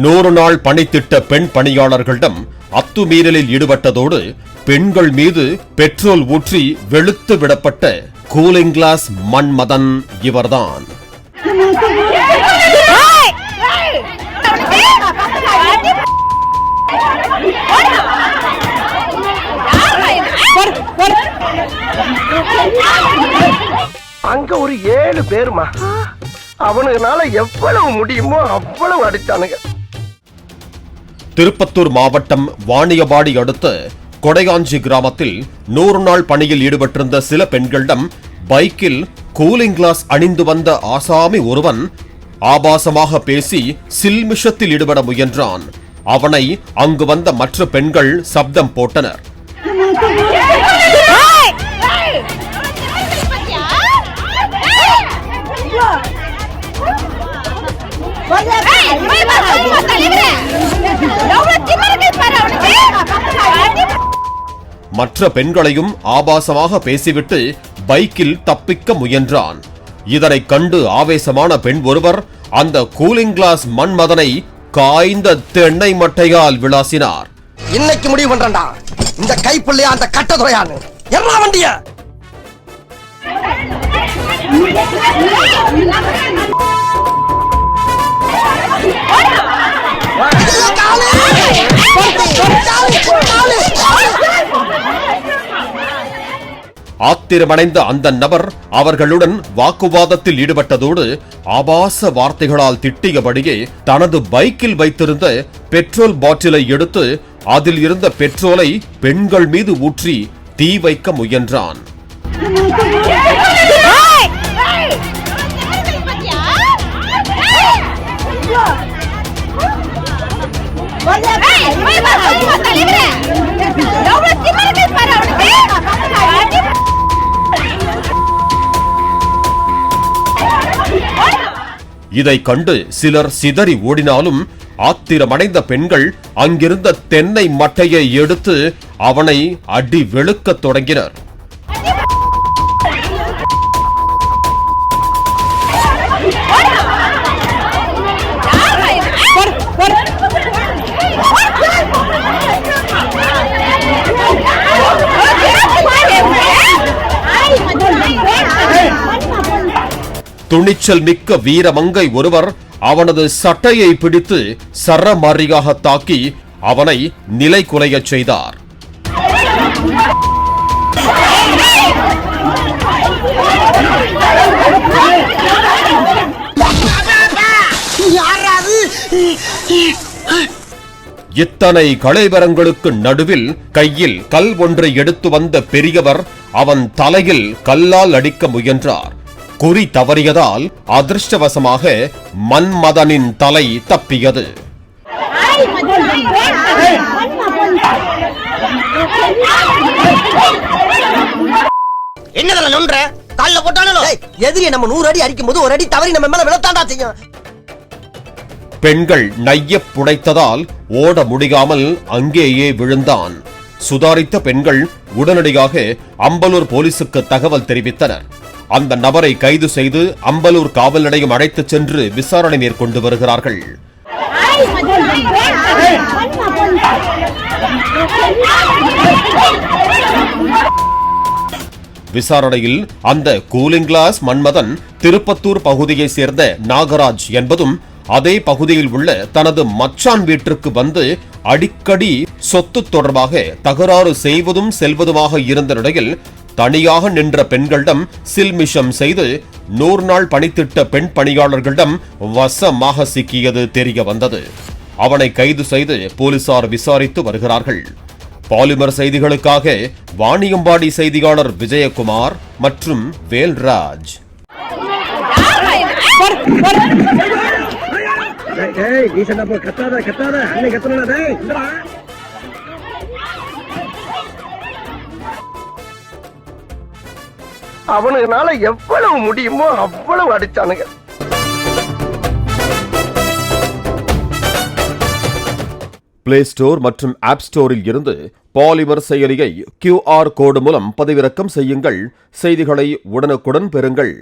நூறு நாள் பணித்திட்ட பெண் பணியாளர்களிடம் அத்துமீறலில் ஈடுபட்டதோடு பெண்கள் மீது பெட்ரோல் ஊற்றி வெளுத்து விடப்பட்ட கூலிங் கிளாஸ் மன்மதன் இவர்தான். அங்க ஒரு 7 பேருமா, அவனுக்குனால எவ்வளவு முடியுமோ அவ்வளவு அடிச்சானுங்க. திருப்பத்தூர் மாவட்டம் வாணியபாடி அடுத்த கொடையாஞ்சி கிராமத்தில் 100 நாள் பணியில் ஈடுபட்டிருந்த சில பெண்களிடம் பைக்கில் கூலிங் கிளாஸ் அணிந்து வந்த ஆசாமி ஒருவன் ஆபாசமாக பேசி சில்மிஷத்தில் ஈடுபட முயன்றான். அவனை அங்கு வந்த மற்ற பெண்கள் சப்தம் போட்டனர். மற்ற பெண்களையும் ஆபாசமாக பேசிவிட்டு பைக்கில் தப்பிக்க முயன்றான். இதனை கண்டு ஆவேசமான பெண் ஒருவர் அந்த கூலிங் கிளாஸ் மன்மதனை காய்ந்த தென்னை மட்டையால் விளாசினார். இன்னைக்கு முடிவு பண்றா, இந்த கைப்புள்ளையா அந்த கட்டதுறையான்னு எல்லா வண்டிய ஆத்திரமடைந்த அந்த நபர் அவர்களுடன் வாக்குவாதத்தில் ஈடுபட்டதோடு ஆபாச வார்த்தைகளால் திட்டியபடியே தனது பைக்கில் வைத்திருந்த பெட்ரோல் பாட்டிலை எடுத்து அதில் இருந்த பெட்ரோலை பெண்கள் மீது ஊற்றி தீ வைக்க முயன்றான். இதை கண்டு சிலர் சிதறி ஓடினாலும் ஆத்திரமடைந்த பெண்கள் அங்கிருந்த தென்னை மட்டையை எடுத்து அவனை அடி வெளுக்கத் தொடங்கினர். துணிச்சல் மிக்க வீரமங்கை ஒருவர் அவனது சட்டையை பிடித்து சரமாரியாக தாக்கி அவனை நிலை குலையச் செய்தார். இத்தனை கலைவரங்களுக்கு நடுவில் கையில் கல் ஒன்றை எடுத்து வந்த பெரியவர் அவன் தலையில் கல்லால் அடிக்க முயன்றார். குறி தவறியதால் அதிர்ஷ்டவசமாக மன்மதனின் தலை தப்பியது. என்னதெல்லாம் நொன்ற கால்ல போட்டானோ? எதிரி நம்ம 100 அடி அடிக்கும் போது ஒரு அடி தவறி நம்ம மேல விழத்தாண்டா செய்யும். பெண்கள் நைய புடைத்ததால் ஓட முடியாமல் அங்கேயே விழுந்தான். சுதாரித்த பெண்கள் உடனடியாக அம்பலூர் போலீசுக்கு தகவல் தெரிவித்தனர். அந்த நபரை கைது செய்து அம்பலூர் காவல் நிலையம் அழைத்துச் சென்று விசாரணை மேற்கொண்டு வருகிறார்கள். விசாரணையில் அந்த கூலிங் கிளாஸ் மன்மதன் திருப்பத்தூர் பகுதியைச் சேர்ந்த நாகராஜ் என்பதும் அதே பகுதியில் உள்ள தனது மச்சான் வீட்டிற்கு வந்து அடிக்கடி சொத்து தொடர்பாக தகராறு செய்வதும் செல்வதுமாக இருந்த நிலையில் தனியாக நின்ற பெண்களிடம் சில்மிஷம் செய்து 100 நாள் பணித்திட்ட பெண் பணியாளர்களிடம் வசமாக சிக்கியது தெரிய வந்தது. அவனை கைது செய்து போலீசார் விசாரித்து வருகிறார்கள். பாலிமர் செய்திகளுக்காக வாணியம்பாடி செய்தியாளர் விஜயகுமார் மற்றும் வேல்ராஜ். அவனுக்குனால எவ்வளவு முடியுமோ அவ்வளவு அடிச்சானுங்க. பிளே ஸ்டோர் மற்றும் ஆப் ஸ்டோரில் இருந்து பாலிமர் செயலியை QR கோடு மூலம் பதிவிறக்கம் செய்யுங்கள். செய்திகளை உடனுக்குடன் பெறுங்கள்.